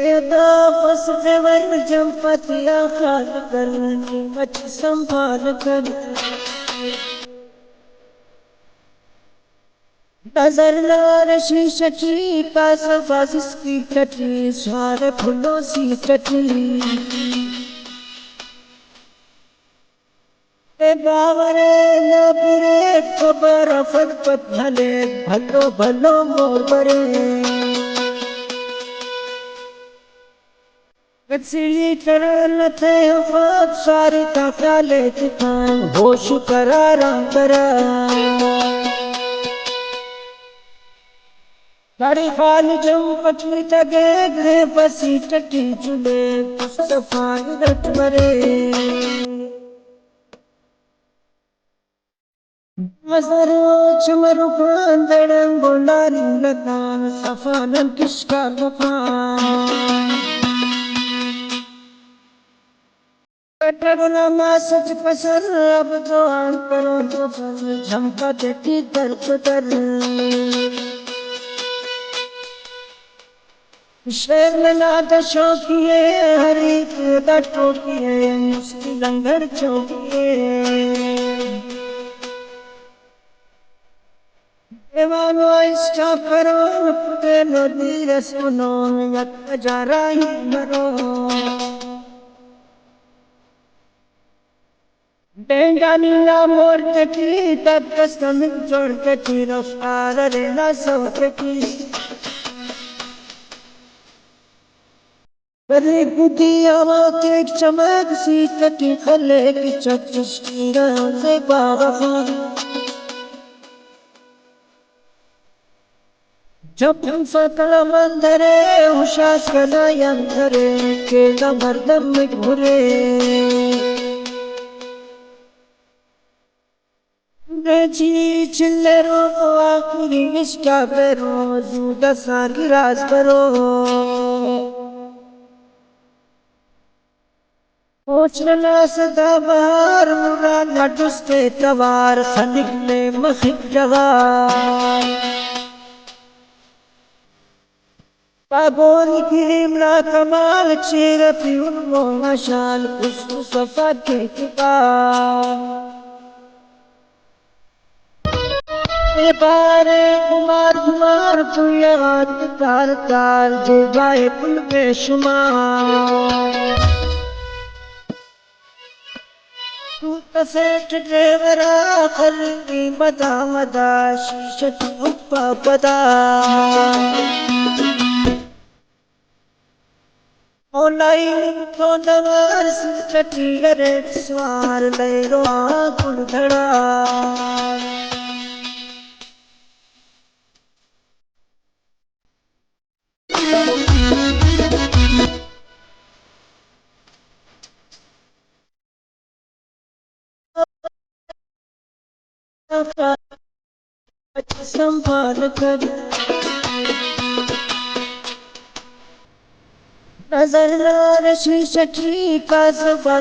फसवेवर जंपतिया खाल कर मच संभाल कर नजर लार शीशटी पास फासिस की टटी सारे फूलों सी टटी ते बावरे न पुरे खबर फट भले भलो भलो मोर बरे गच्ची तरल थे वफात सारी ताकाले तिकान होश करारा करा सारी खाल जम पटली तगे गए बसी टटी चुले सफाई रट मरे मसरो चुमरु पांदड़ं गोलारी लतान सफानन किसका गफान कटरना मा सच पसर अब तो आन करो तो फर झमका देती दर पतर शेर में नाद शौकिए हरी के टोकिए मुस्की लंगर चौकिए देवानो इष्टा करो पुते नदी रसुनो यत जरा ही मरो डेंगानी ना मोर कटी तब कसम जोड़ कटी रफ्तार रे ना सो कटी बड़ी बुद्धि आवाज़ एक चमक सी कटी खले की चक्की से बाबा जब हम सकल मंदरे होशास कला यंतरे के मर्दम में घुरे जी चिल्लरो आखिरी विश्का पेरो जूदा सारी राज करो पोचना सदा बाहर मुरा नटुस्ते तवार खनिक ने मखिक जवार बाबोल किमला कमाल चेर पिउन मोना शाल खुशबू सफा के बारे कुमार कुमार पुयात तार तार जुबाए पुल बेशुमार तू तसेठ ड्रेवरा खल्ली मदा मदा शीशत उपा पदा ऑनलाइन तो नवार सिटटी करे स्वार ले रो कुल धड़ा संभाल कर नजर लार शीशटी का